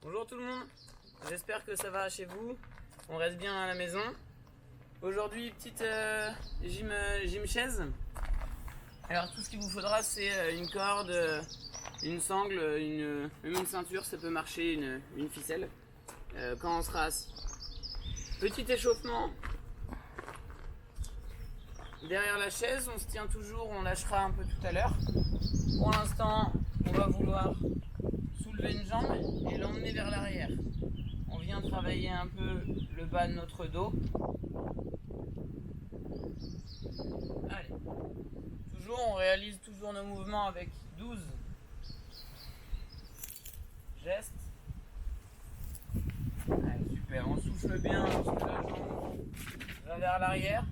Bonjour tout le monde, j'espère que ça va chez vous, on reste bien à la maison. Aujourd'hui, petite gym chaise. Alors tout ce qu'il vous faudra c'est une corde, une sangle, même une ceinture, ça peut marcher, une ficelle, quand on sera assis. Petit échauffement. Derrière la chaise, on se tient toujours, on lâchera un peu tout à l'heure. Pour l'instant, on va vouloir soulever une jambe et l'emmener vers l'arrière. On vient travailler un peu le bas de notre dos. Allez. Toujours, on réalise toujours nos mouvements avec 12 gestes. Allez, super, on souffle bien lorsque la jambe va vers l'arrière.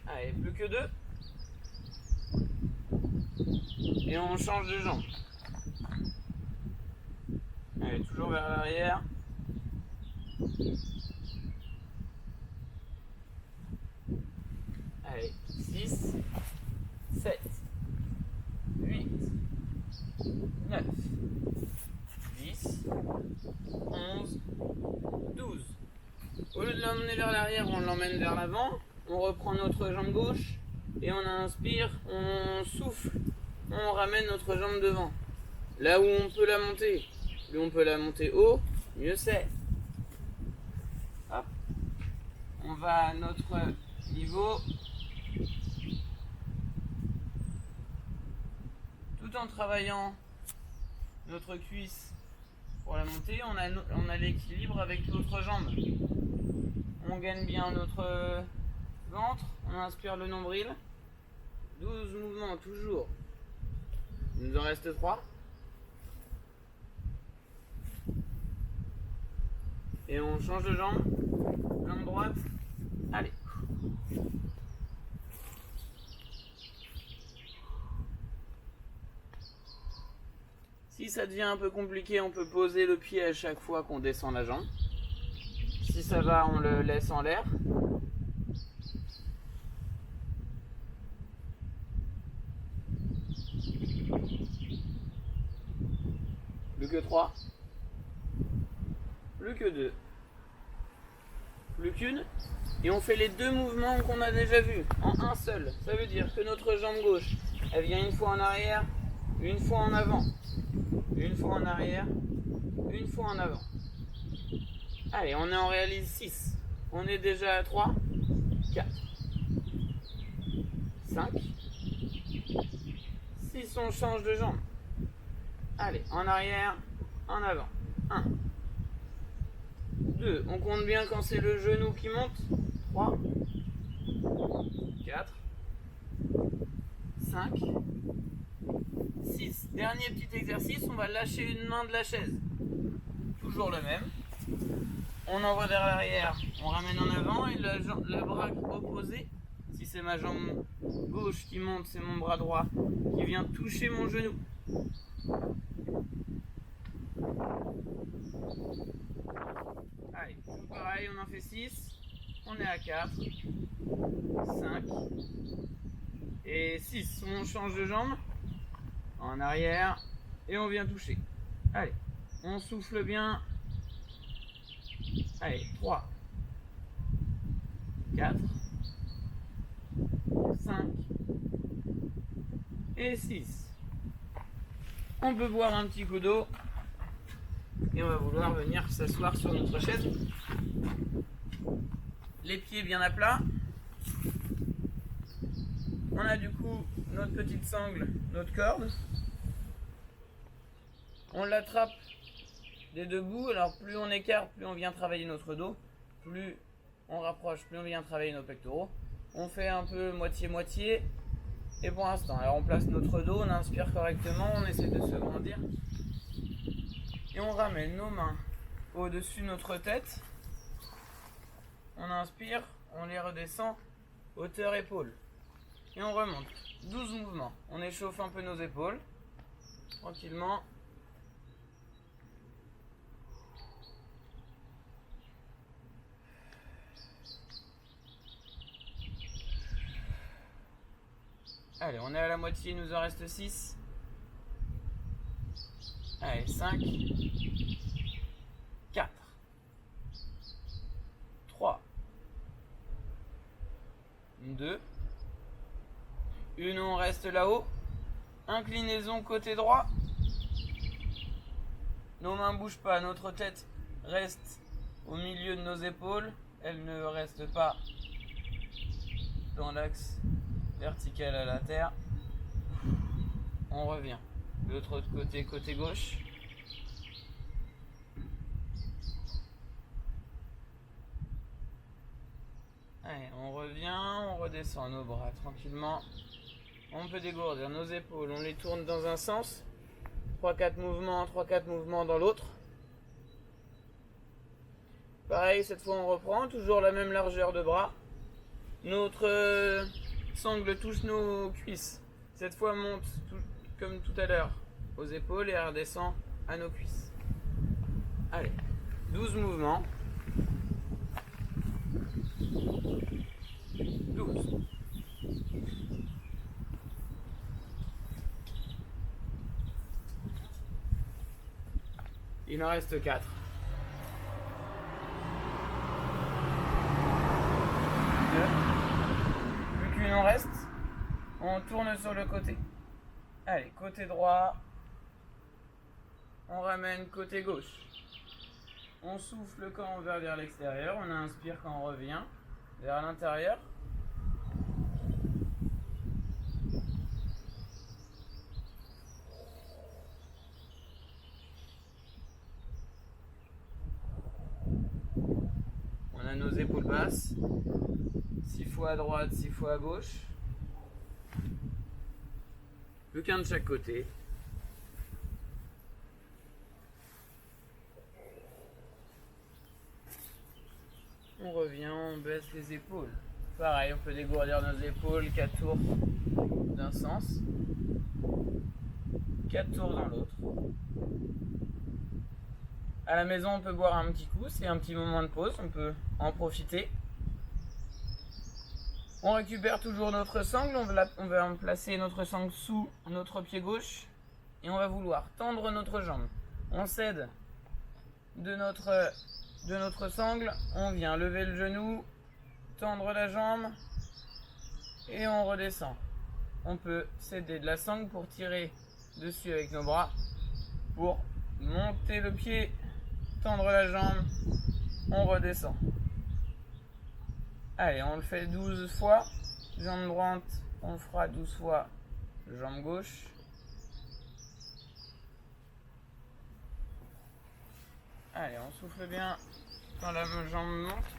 Allez, plus que 2. Et on change de jambe. Allez, toujours vers l'arrière. Allez, 6, 7, 8, 9, 10, 11, 12. Au lieu de l'emmener vers l'arrière, on l'emmène vers l'avant. On reprend notre jambe gauche et on inspire, on souffle, on ramène notre jambe devant. Là où on peut la monter, plus on peut la monter haut, mieux c'est. Hop. On va à notre niveau. Tout en travaillant notre cuisse pour la montée, on a l'équilibre avec l'autre jambe. On gagne bien notre ventre, on inspire le nombril. 12 mouvements toujours. Il nous en reste 3. Et on change de jambe. Jambe droite. Allez. Si ça devient un peu compliqué, on peut poser le pied à chaque fois qu'on descend la jambe. Si ça va, on le laisse en l'air. Plus que 3. Plus que 2. Plus qu'une. Et on fait les 2 mouvements qu'on a déjà vus en un seul. Ça veut dire que notre jambe gauche, elle vient une fois en arrière, une fois en avant. Une fois en arrière, une fois en avant. Allez, on en réalise 6. On est déjà à 3, 4, 5, 6, on change de jambe. Allez, en arrière, en avant. 1, 2, on compte bien quand c'est le genou qui monte. 3, 4, 5, 6. Dernier petit exercice, on va lâcher une main de la chaise. Toujours le même. On envoie vers l'arrière, on ramène en avant et le bras opposé, si c'est ma jambe gauche qui monte, c'est mon bras droit qui vient toucher mon genou. Allez, tout pareil, on en fait 6. On est à 4, 5 et 6. On change de jambe en arrière et on vient toucher. Allez, on souffle bien. Allez, 3, 4, 5 et 6. On peut boire un petit coup d'eau et on va vouloir venir s'asseoir sur notre chaise. Les pieds bien à plat. On a du coup notre petite sangle, notre corde. On l'attrape des 2 bouts. Alors plus on écarte, plus on vient travailler notre dos. Plus on rapproche, plus on vient travailler nos pectoraux. On fait un peu moitié-moitié. Et pour l'instant, alors on place notre dos, on inspire correctement, on essaie de se grandir. Et on ramène nos mains au-dessus de notre tête. On inspire, on les redescend, hauteur épaule. Et on remonte. 12 mouvements. On échauffe un peu nos épaules. Tranquillement. Allez, on est à la moitié, il nous en reste 6. Allez, 5, 4, 3, 2, 1, on reste là-haut. Inclinaison côté droit. Nos mains ne bougent pas, notre tête reste au milieu de nos épaules. Elle ne reste pas dans l'axe vertical à la terre. On revient. De l'autre côté, côté gauche. Allez, on revient, on redescend nos bras tranquillement. On peut dégourdir nos épaules, on les tourne dans un sens. 3-4 mouvements dans l'autre. Pareil, cette fois on reprend, toujours la même largeur de bras. Notre sangle touche nos cuisses. Cette fois monte comme tout à l'heure aux épaules et redescend à nos cuisses. Allez, 12 mouvements. 12. Il en reste 4. Plus qu'une en reste, on tourne sur le côté. Allez, côté droit. On ramène côté gauche. On souffle quand on va vers l'extérieur. On inspire quand on revient vers l'intérieur. On a nos épaules basses. 6 fois à droite, 6 fois à gauche. Plus qu'un de chaque côté. On revient, on baisse les épaules. Pareil, on peut dégourdir nos épaules, 4 tours d'un sens, 4 tours dans l'autre. À la maison, on peut boire un petit coup, c'est un petit moment de pause, on peut en profiter. On récupère toujours notre sangle, on va placer notre sangle sous notre pied gauche et on va vouloir tendre notre jambe. On cède de notre sangle, on vient lever le genou, tendre la jambe et on redescend. On peut céder de la sangle pour tirer dessus avec nos bras, pour monter le pied, tendre la jambe, on redescend. Allez, on le fait 12 fois, jambe droite, on le fera 12 fois, jambe gauche. Allez, on souffle bien quand la jambe monte.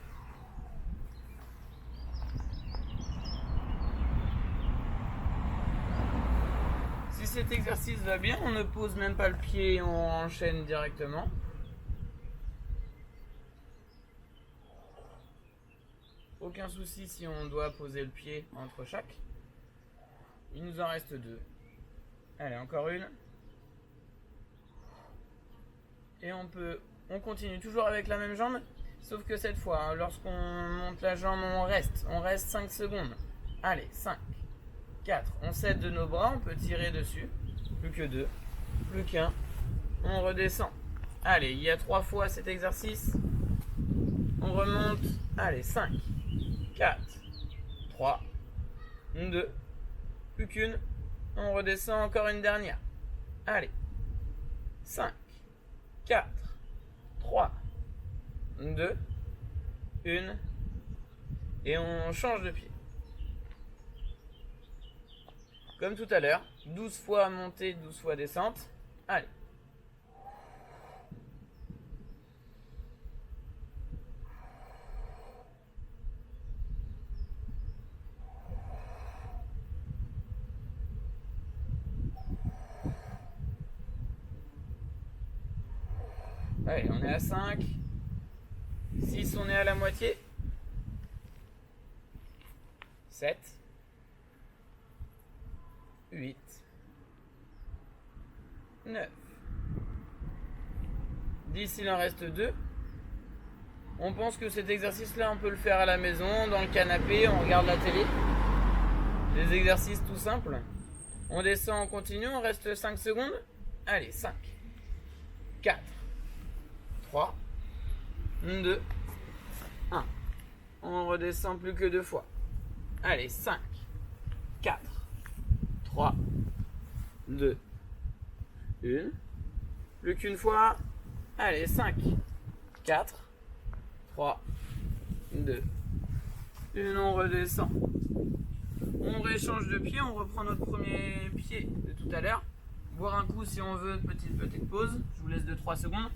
Si cet exercice va bien, on ne pose même pas le pied, on enchaîne directement. Aucun souci si on doit poser le pied entre chaque. Il nous en reste 2. Allez, encore une. Et on continue toujours avec la même jambe, sauf que cette fois, lorsqu'on monte la jambe, on reste 5 secondes. Allez, 5, 4, on cède de nos bras, on peut tirer dessus. Plus que 2, plus qu'un. On redescend. Allez, il y a 3 fois cet exercice. On remonte. Allez, 5, 4, 3, 2, plus qu'une. On redescend encore une dernière. Allez, 5, 4, 3, 2, 1. Et on change de pied. Comme tout à l'heure, 12 fois montée, 12 fois descente. Allez. Allez, on est à 5. 6, on est à la moitié. 7. 8. 9. 10, il en reste 2. On pense que cet exercice-là, on peut le faire à la maison, dans le canapé, on regarde la télé. Des exercices tout simples. On descend, on continue, on reste 5 secondes. Allez, 5, 4, 3, 2, 1. On redescend plus que 2 fois. Allez, 5, 4, 3, 2, 1. Plus qu'une fois. Allez, 5, 4, 3, 2, 1. On redescend. On réchange de pied. On reprend notre premier pied de tout à l'heure. Boire un coup si on veut. Petite pause. Je vous laisse 2-3 secondes.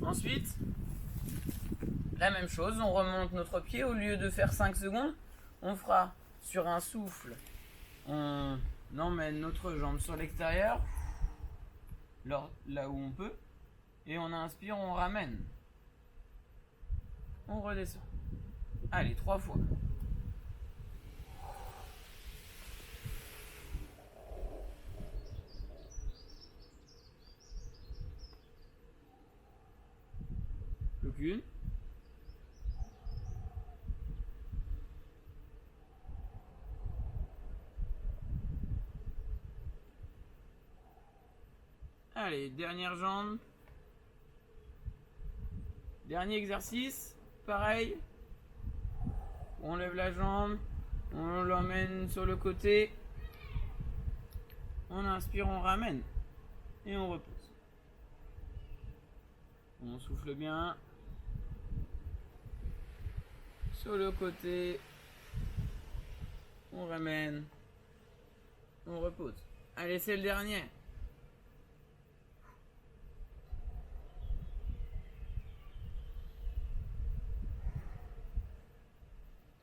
Ensuite, la même chose, on remonte notre pied. Au lieu de faire 5 secondes, on fera sur un souffle. On emmène notre jambe sur l'extérieur, là où on peut, et on inspire, on ramène. On redescend. Allez, 3 fois. Plus qu'une. Allez, dernière jambe. Dernier exercice. Pareil. On lève la jambe. On l'emmène sur le côté. On inspire, on ramène. Et on repose. On souffle bien. Sur le côté. On ramène. On repose. Allez, c'est le dernier.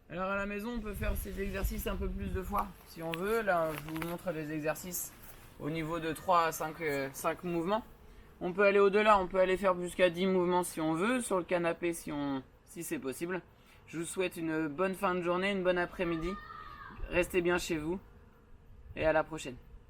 Alors à la maison, on peut faire ces exercices un peu plus de fois, si on veut. Là, je vous montre les exercices au niveau de 3 à 5 mouvements. On peut aller au-delà, on peut aller faire jusqu'à 10 mouvements si on veut, sur le canapé si c'est possible. Je vous souhaite une bonne fin de journée, une bonne après-midi. Restez bien chez vous et à la prochaine.